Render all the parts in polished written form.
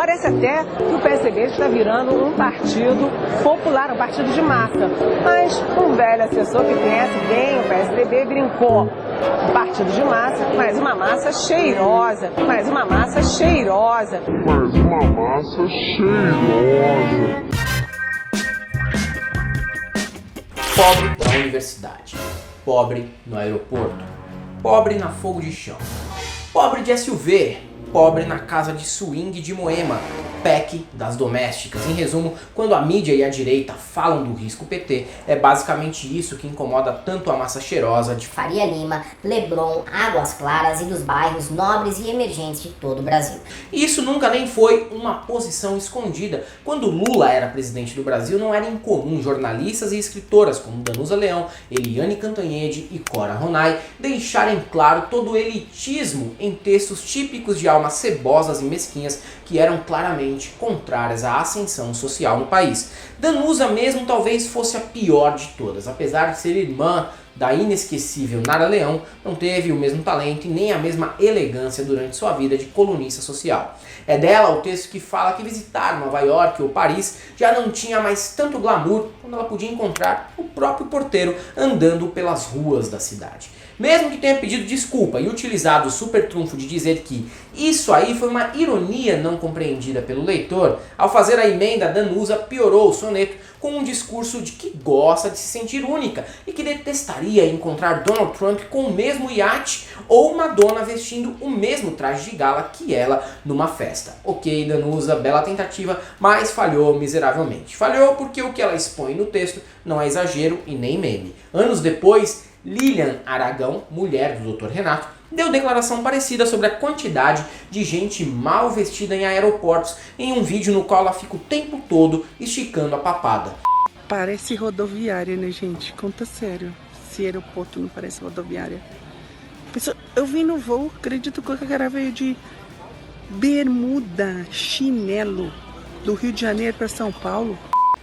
Parece até que o PSDB está virando um partido popular, um partido de massa. Mas um velho assessor que conhece bem o PSDB brincou. Um partido de massa, mas uma massa cheirosa. Mas uma massa cheirosa. Mas uma massa cheirosa. Pobre na universidade, pobre no aeroporto, pobre na fogo de chão, pobre de SUV, pobre na casa de swing de Moema, PEC das domésticas. Em resumo, quando a mídia e a direita falam do risco PT, é basicamente isso que incomoda tanto a massa cheirosa de Faria Lima, Leblon, Águas Claras e dos bairros nobres e emergentes de todo o Brasil. E isso nunca nem foi uma posição escondida. Quando Lula era presidente do Brasil, não era incomum jornalistas e escritoras como Danusa Leão, Eliane Cantanhede e Cora Ronay deixarem claro todo o elitismo em textos típicos de almas cebosas e mesquinhas que eram claramente contrárias à ascensão social no país. Danusa mesmo talvez fosse a pior de todas. Apesar de ser irmã da inesquecível Nara Leão, não teve o mesmo talento e nem a mesma elegância durante sua vida de colunista social. É dela o texto que fala que visitar Nova York ou Paris já não tinha mais tanto glamour quando ela podia encontrar o próprio porteiro andando pelas ruas da cidade. Mesmo que tenha pedido desculpa e utilizado o super trunfo de dizer que isso aí foi uma ironia não compreendida pelo leitor, ao fazer a emenda, Danusa piorou o soneto com um discurso de que gosta de se sentir única e que detestaria encontrar Donald Trump com o mesmo iate ou Madonna vestindo o mesmo traje de gala que ela numa festa. Ok, Danusa, bela tentativa, mas falhou miseravelmente. Falhou porque o que ela expõe no texto não é exagero e nem meme. Anos depois, Lilian Aragão, mulher do Dr. Renato, deu declaração parecida sobre a quantidade de gente mal vestida em aeroportos em um vídeo no qual ela fica o tempo todo esticando a papada. Parece rodoviária, né, gente? Conta sério. Esse aeroporto não parece rodoviária. Eu vim no voo, acredito que o cara veio de bermuda, chinelo, do Rio de Janeiro para São Paulo.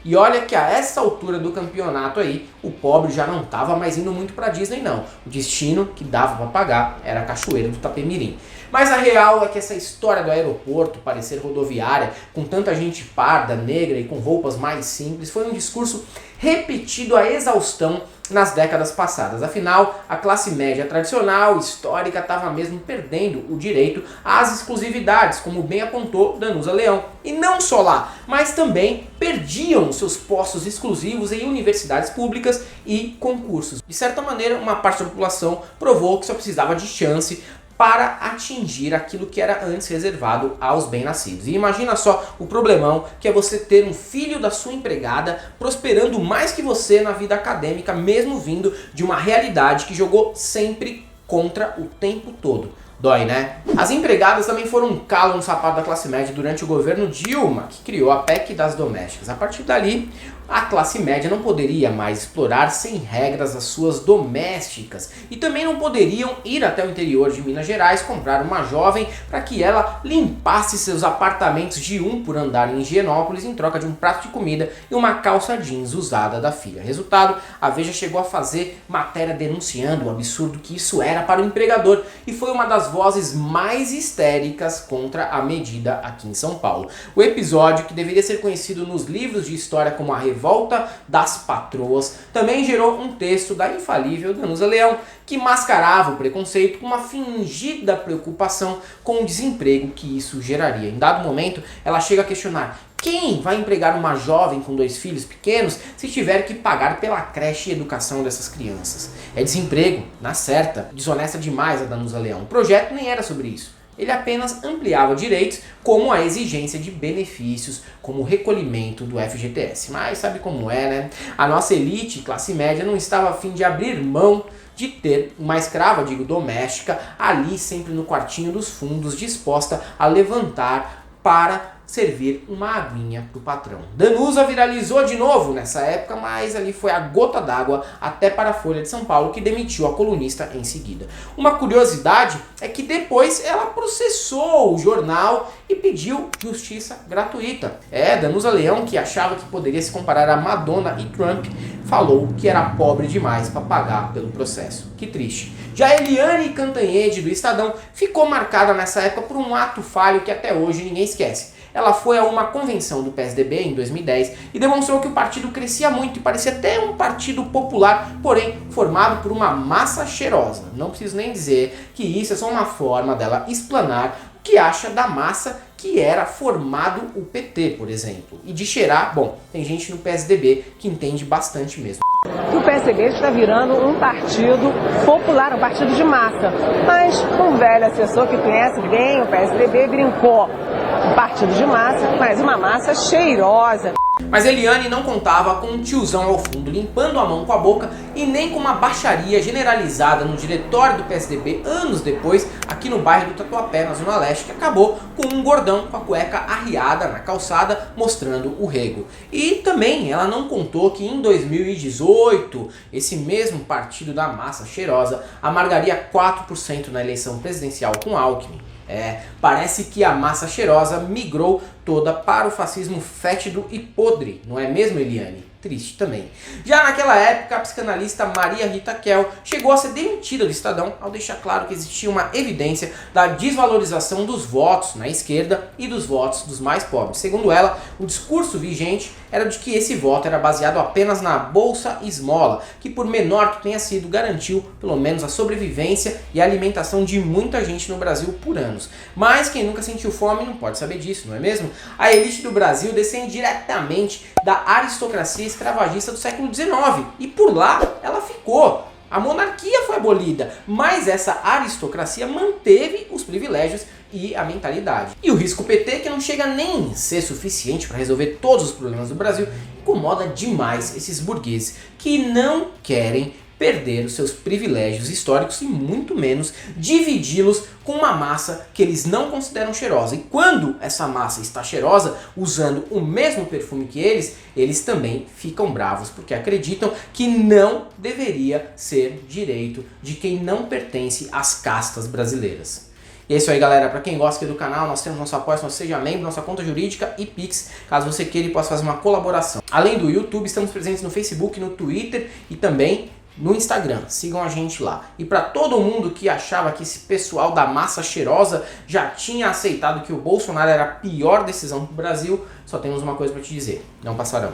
E olha que a essa altura do campeonato aí, o pobre já não estava mais indo muito pra Disney não. O destino que dava para pagar era a Cachoeira do Itapemirim. Mas a real é que essa história do aeroporto parecer rodoviária, com tanta gente parda, negra e com roupas mais simples, foi um discurso repetido à exaustão nas décadas passadas. Afinal, a classe média tradicional, histórica, estava mesmo perdendo o direito às exclusividades, como bem apontou Danusa Leão. E não só lá, mas também perdiam seus postos exclusivos em universidades públicas e concursos. De certa maneira, uma parte da população provou que só precisava de chance para atingir aquilo que era antes reservado aos bem-nascidos. E imagina só o problemão que é você ter um filho da sua empregada prosperando mais que você na vida acadêmica, mesmo vindo de uma realidade que jogou sempre contra o tempo todo. Dói, né? As empregadas também foram um calo no sapato da classe média durante o governo Dilma, que criou a PEC das domésticas. A partir dali, a classe média não poderia mais explorar sem regras as suas domésticas e também não poderiam ir até o interior de Minas Gerais comprar uma jovem para que ela limpasse seus apartamentos de um por andar em Higienópolis em troca de um prato de comida e uma calça jeans usada da filha. Resultado, a Veja chegou a fazer matéria denunciando o absurdo que isso era para o empregador e foi uma das vozes mais histéricas contra a medida aqui em São Paulo. O episódio, que deveria ser conhecido nos livros de história como a Revolta das Patroas, também gerou um texto da infalível Danusa Leão, que mascarava o preconceito com uma fingida preocupação com o desemprego que isso geraria. Em dado momento, ela chega a questionar: quem vai empregar uma jovem com 2 filhos pequenos se tiver que pagar pela creche e educação dessas crianças? É desemprego, na certa. Desonesta demais a Danusa Leão. O projeto nem era sobre isso. Ele apenas ampliava direitos, como a exigência de benefícios, como o recolhimento do FGTS. Mas sabe como é, né? A nossa elite, classe média, não estava a fim de abrir mão de ter uma escrava, doméstica, ali sempre no quartinho dos fundos, disposta a levantar para servir uma aguinha pro patrão. Danusa viralizou de novo nessa época, mas ali foi a gota d'água até para a Folha de São Paulo, que demitiu a colunista em seguida. Uma curiosidade é que depois ela processou o jornal e pediu justiça gratuita. Danusa Leão, que achava que poderia se comparar a Madonna e Trump, falou que era pobre demais para pagar pelo processo. Que triste. Já Eliane Cantanhede, do Estadão, ficou marcada nessa época por um ato falho que até hoje ninguém esquece. ela foi a uma convenção do PSDB em 2010 e demonstrou que o partido crescia muito e parecia até um partido popular, porém formado por uma massa cheirosa. Não preciso nem dizer que isso é só uma forma dela explanar o que acha da massa que era formado o PT, por exemplo. E de cheirar, bom, tem gente no PSDB que entende bastante mesmo. O PSDB está virando um partido popular, um partido de massa. Mas um velho assessor que conhece bem o PSDB brincou. Um partido de massa, mas uma massa cheirosa. Mas Eliane não contava com um tiozão ao fundo limpando a mão com a boca e nem com uma baixaria generalizada no diretório do PSDB anos depois, aqui no bairro do Tatuapé, na Zona Leste, que acabou com um gordão com a cueca arriada na calçada mostrando o rego. E também ela não contou que em 2018, esse mesmo partido da massa cheirosa amargaria 4% na eleição presidencial com Alckmin. Parece que a massa cheirosa migrou toda para o fascismo fétido e podre, não é mesmo, Eliane? Triste também. Já naquela época, a psicanalista Maria Rita Kell chegou a ser demitida do Estadão ao deixar claro que existia uma evidência da desvalorização dos votos na esquerda e dos votos dos mais pobres. Segundo ela, o discurso vigente era de que esse voto era baseado apenas na Bolsa Esmola, que por menor que tenha sido, garantiu pelo menos a sobrevivência e a alimentação de muita gente no Brasil por anos. Mas quem nunca sentiu fome não pode saber disso, não é mesmo? A elite do Brasil descende diretamente da aristocracia escravagista do século XIX e por lá ela ficou. A monarquia foi abolida, mas essa aristocracia manteve os privilégios e a mentalidade. E o risco PT, que não chega nem a ser suficiente para resolver todos os problemas do Brasil, incomoda demais esses burgueses que não querem perder os seus privilégios históricos e muito menos dividi-los com uma massa que eles não consideram cheirosa. E quando essa massa está cheirosa, usando o mesmo perfume que eles também ficam bravos, porque acreditam que não deveria ser direito de quem não pertence às castas brasileiras. E é isso aí, galera. Para quem gosta aqui do canal, nós temos nosso apoio, nosso Seja Membro, nossa conta jurídica e Pix, caso você queira e possa fazer uma colaboração. Além do YouTube, estamos presentes no Facebook, no Twitter e também no Instagram. Sigam a gente lá. E para todo mundo que achava que esse pessoal da massa cheirosa já tinha aceitado que o Bolsonaro era a pior decisão para o Brasil, só temos uma coisa para te dizer: não passarão.